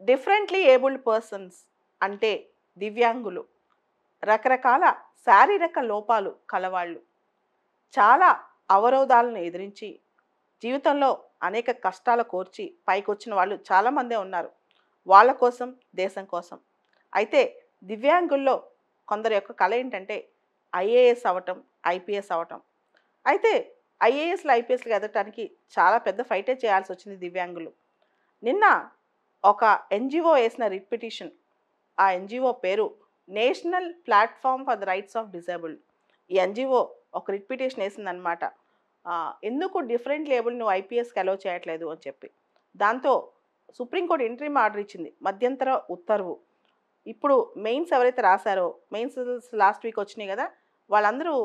Differently abled persons అంటే దివ్యాంగులు, రకరకాల శారీరక లోపాలు కలవాళ్ళు, చాలా అవరోధాలను ఎదిరించి జీవితంలో అనేక కష్టాలు కోర్చి పైకొచ్చిన వాళ్ళు చాలామందే ఉన్నారు. వాళ్ళ కోసం, దేశం కోసం. అయితే దివ్యాంగుల్లో కొందరి యొక్క కళ ఏంటంటే ఐఏఎస్ అవ్వటం, ఐపీఎస్ అవ్వటం. అయితే ఐఏఎస్లు, ఐపీఎస్లు ఎదగటానికి చాలా పెద్ద ఫైటే చేయాల్సి వచ్చింది దివ్యాంగులు. నిన్న ఒక ఎన్జిఓ వేసిన రిట్ పిటిషన్, ఆ ఎన్జిఓ పేరు national platform for the rights of disabled. ఈ ఎన్జిఓ ఒక రిట్ పిటిషన్ వేసిందనమాట. ఎందుకు డిఫరెంట్ లేబుల్ నువ్వు ఐపీఎస్కి అలౌ చేయట్లేదు అని చెప్పి. దాంతో సుప్రీంకోర్టు ఇంటరిమ్ ఆర్డర్ ఇచ్చింది, మధ్యంతర ఉత్తర్వు. ఇప్పుడు మెయిన్స్ ఎవరైతే రాశారో, మెయిన్స్ లాస్ట్ వీక్ వచ్చినాయి కదా, వాళ్ళందరూ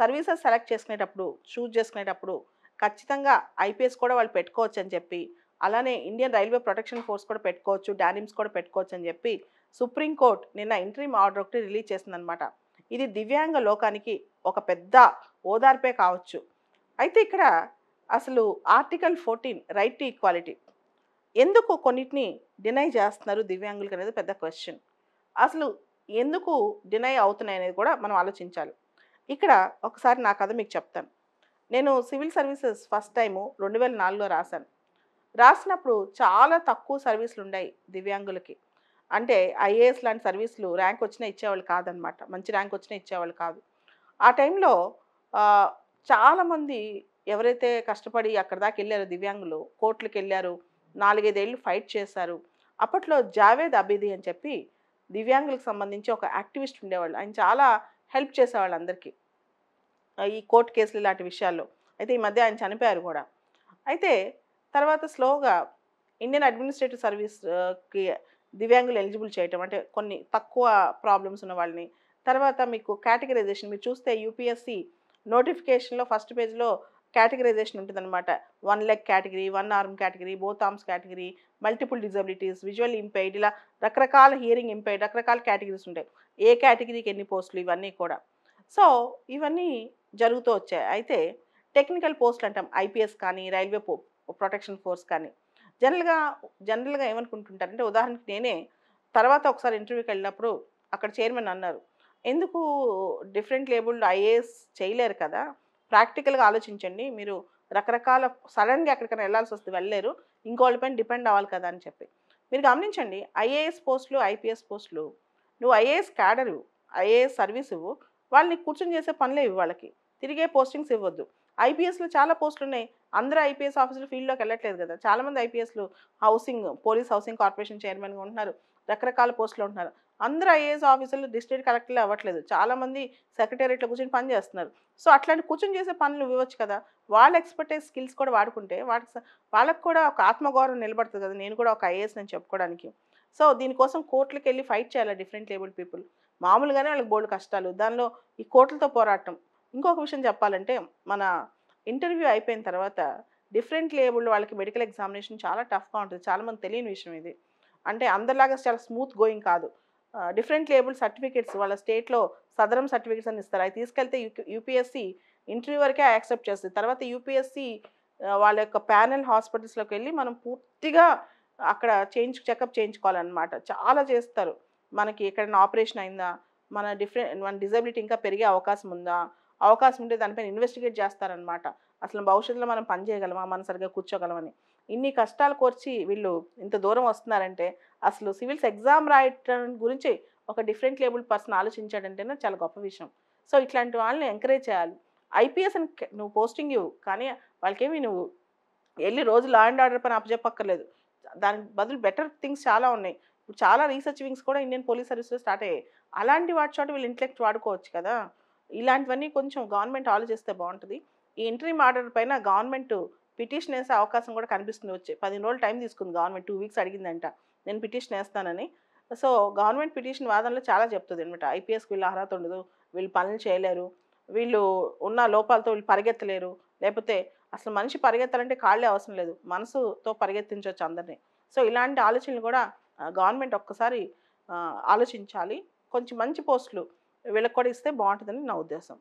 సర్వీసెస్ సెలెక్ట్ చేసుకునేటప్పుడు, చూజ్ చేసుకునేటప్పుడు ఖచ్చితంగా ఐపీఎస్ కూడా వాళ్ళు పెట్టుకోవచ్చు అని చెప్పి, అలానే ఇండియన్ రైల్వే ప్రొటెక్షన్ ఫోర్స్ కూడా పెట్టుకోవచ్చు, డానిమ్స్ కూడా పెట్టుకోవచ్చు అని చెప్పి సుప్రీంకోర్టు నిన్న ఇంటరిమ్ ఆర్డర్ ఒకటి రిలీజ్ చేసిందనమాట. ఇది దివ్యాంగ లోకానికి ఒక పెద్ద ఓదార్పే కావచ్చు. అయితే ఇక్కడ అసలు ఆర్టికల్ 14 రైట్ టు ఈక్వాలిటీ ఎందుకు కొన్నిటిని డినై చేస్తున్నారు దివ్యాంగులకు అనేది పెద్ద క్వశ్చన్. అసలు ఎందుకు డినై అవుతున్నాయి అనేది కూడా మనం ఆలోచించాలి. ఇక్కడ ఒకసారి నా కథ మీకు చెప్తాను. నేను సివిల్ సర్వీసెస్ ఫస్ట్ టైము 2004లో రాశాను. రాసినప్పుడు చాలా తక్కువ సర్వీసులు ఉన్నాయి దివ్యాంగులకి. అంటే ఐఏఎస్ లాంటి సర్వీసులు ర్యాంక్ వచ్చినా ఇచ్చేవాళ్ళు కాదనమాట. మంచి ర్యాంక్ వచ్చినా ఇచ్చేవాళ్ళు కాదు. ఆ టైంలో చాలామంది ఎవరైతే కష్టపడి అక్కడి దాకా వెళ్ళారో దివ్యాంగులు, కోర్టులకు వెళ్ళారు, 4-5 ఏళ్ళు ఫైట్ చేశారు. అప్పట్లో జావేద్ అబీది అని చెప్పి దివ్యాంగులకు సంబంధించి ఒక యాక్టివిస్ట్ ఉండేవాళ్ళు. ఆయన చాలా హెల్ప్ చేసేవాళ్ళు అందరికీ ఈ కోర్టు కేసులు ఇలాంటి విషయాల్లో. అయితే ఈ మధ్య ఆయన చనిపోయారు కూడా. అయితే తర్వాత స్లోగా ఇండియన్ అడ్మినిస్ట్రేటివ్ సర్వీస్కి దివ్యాంగులు ఎలిజిబుల్ చేయటం, అంటే కొన్ని తక్కువ ప్రాబ్లమ్స్ ఉన్న వాళ్ళని. తర్వాత మీకు కేటగిరైజేషన్ మీరు చూస్తే యూపీఎస్సి నోటిఫికేషన్లో ఫస్ట్ పేజ్లో కేటగిరైజేషన్ ఉంటుందన్నమాట. 1 leg category, 1 arm category, both arms category, multiple disabilities, visual impaired, ఇలా రకరకాల హియరింగ్ ఇంపైర్డ్, రకరకాల కేటగిరీస్ ఉంటాయి. ఏ కేటగిరీకి ఎన్ని పోస్టులు ఇవన్నీ కూడా. సో ఇవన్నీ జరుగుతూ వచ్చాయి. అయితే టెక్నికల్ పోస్టులు అంటాం, ఐపీఎస్ కానీ, రైల్వే ప్రొటెక్షన్ ఫోర్స్ కానీ. జనరల్గా ఏమనుకుంటుంటారంటే, ఉదాహరణకి నేనే తర్వాత ఒకసారి ఇంటర్వ్యూకి వెళ్ళినప్పుడు అక్కడ చైర్మన్ అన్నారు, ఎందుకు డిఫరెంట్ లేబుల్డ్ ఐఏఎస్ చేయలేరు కదా, ప్రాక్టికల్గా ఆలోచించండి, మీరు రకరకాల సడన్గా ఎక్కడికైనా వెళ్ళాల్సి వస్తే వెళ్ళలేరు, ఇంకోళ్ళపైన డిపెండ్ అవ్వాలి కదా అని చెప్పి. మీరు గమనించండి, ఐఏఎస్ పోస్టులు, ఐపీఎస్ పోస్టులు, నువ్వు ఐఏఎస్ క్యాడర్ ఇవ్వు, ఐఏఎస్ సర్వీస్ ఇవ్వు, వాళ్ళని కూర్చొని చేసే పనులే ఇవ్వు, వాళ్ళకి తిరిగే పోస్టింగ్స్ ఇవ్వద్దు. ఐపీఎస్లో చాలా పోస్టులు ఉన్నాయి, అందరూ ఐపీఎస్ ఆఫీసులు ఫీల్డ్లోకి వెళ్ళట్లేదు కదా. చాలామంది ఐపీఎస్లు పోలీస్ హౌసింగ్ కార్పొరేషన్ చైర్మన్గా ఉంటున్నారు, రకరకాల పోస్టులు ఉంటున్నారు. అందరూ ఐఏఎస్ ఆఫీసర్లు డిస్ట్రిక్ట్ కలెక్టర్లు అవ్వట్లేదు, చాలామంది సెక్రటేరియట్లో కూర్చొని పని చేస్తున్నారు. సో అట్లాంటి కూర్చొని చేసే పనులు ఇవ్వచ్చు కదా. వాళ్ళ ఎక్స్పర్టైజ్ స్కిల్స్ కూడా వాడుకుంటే వాళ్ళకు కూడా ఒక ఆత్మగౌరవం నిలబడుతుంది కదా, నేను కూడా ఒక ఐఏఎస్ అని చెప్పుకోవడానికి. సో దీనికోసం కోర్టులకు వెళ్ళి ఫైట్ చేయాలి డిఫరెంట్ లేబుల్డ్ పీపుల్. మామూలుగానే వాళ్ళకి బోల్డ్ కష్టాలు, దానిలో ఈ కోర్టులతో పోరాటం. ఇంకొక విషయం చెప్పాలంటే, మన ఇంటర్వ్యూ అయిపోయిన తర్వాత డిఫరెంట్ లేబుల్డ్ వాళ్ళకి మెడికల్ ఎగ్జామినేషన్ చాలా టఫ్గా ఉంటుంది. చాలామంది తెలియని విషయం ఇది. అంటే అందరిలాగా చాలా స్మూత్ గోయింగ్ కాదు. డిఫరెంట్ లేబుల్ సర్టిఫికేట్స్ వాళ్ళ స్టేట్లో సదరం సర్టిఫికేట్స్ అని ఇస్తారు. అవి తీసుకెళ్తే యూపీఎస్సీ ఇంటర్వ్యూ వరకే యాక్సెప్ట్ చేస్తుంది. తర్వాత యూపీఎస్సీ వాళ్ళ యొక్క ప్యానెల్ హాస్పిటల్స్లోకి వెళ్ళి మనం పూర్తిగా అక్కడ చెకప్ చేయించుకోవాలన్నమాట. చాలా చేస్తారు. మనకి ఎక్కడైనా ఆపరేషన్ అయిందా, మన డిజబిలిటీ ఇంకా పెరిగే అవకాశం ఉందా, అవకాశం ఉంటే దానిపైన ఇన్వెస్టిగేట్ చేస్తారనమాట. అసలు భవిష్యత్తులో మనం పని చేయగలమా, మనం సరిగ్గా కూర్చోగలమని. ఇన్ని కష్టాలు కోర్చి వీళ్ళు ఇంత దూరం వస్తున్నారంటే, అసలు సివిల్స్ ఎగ్జామ్ రాయటం గురించి ఒక డిఫరెంట్ లేబుల్ పర్సన్ ఆలోచించాడంటేనే చాలా గొప్ప విషయం. సో ఇట్లాంటి వాళ్ళని ఎంకరేజ్ చేయాలి. ఐపీఎస్ అని నువ్వు పోస్టింగ్ ఇవ్వు, కానీ వాళ్ళకేమి నువ్వు వెళ్ళి రోజు లా అండ్ ఆర్డర్ పని అప్పచెప్పక్కర్లేదు. దానికి బదులు బెటర్ థింగ్స్ చాలా ఉన్నాయి. ఇప్పుడు చాలా రీసెర్చ్ వింగ్స్ కూడా ఇండియన్ పోలీస్ సర్వీస్లో స్టార్ట్ అయ్యాయి. అలాంటి వాటి చోట వీళ్ళు ఇంటెలెక్ట్ వాడుకోవచ్చు కదా. ఇలాంటివన్నీ కొంచెం గవర్నమెంట్ ఆలోచిస్తే బాగుంటుంది. ఈ ఇంటరిమ్ ఆర్డర్ పైన గవర్నమెంట్ పిటిషన్ వేసే అవకాశం కూడా కనిపిస్తుంది. వచ్చే 15 రోజులు టైం తీసుకుంది గవర్నమెంట్, 2 వీక్స్ అడిగిందంట నేను పిటిషన్ వేస్తానని. సో గవర్నమెంట్ పిటిషన్ వాదనలో చాలా చెప్తుంది అనమాట. ఐపీఎస్కి వీళ్ళు అర్హత ఉండదు, వీళ్ళు పనులు చేయలేరు, వీళ్ళు ఉన్న లోపాలతో వీళ్ళు పరిగెత్తలేరు, లేకపోతే అసలు మనిషి పరిగెత్తాలంటే కాళ్ళే అవసరం లేదు, మనసుతో పరిగెత్తించవచ్చు అందరినీ. సో ఇలాంటి ఆలోచనలు కూడా గవర్నమెంట్ ఒక్కసారి ఆలోచించాలి. కొంచెం మంచి పోస్టులు వీళ్ళకి కూడా ఇస్తే బాగుంటుందని నా ఉద్దేశం.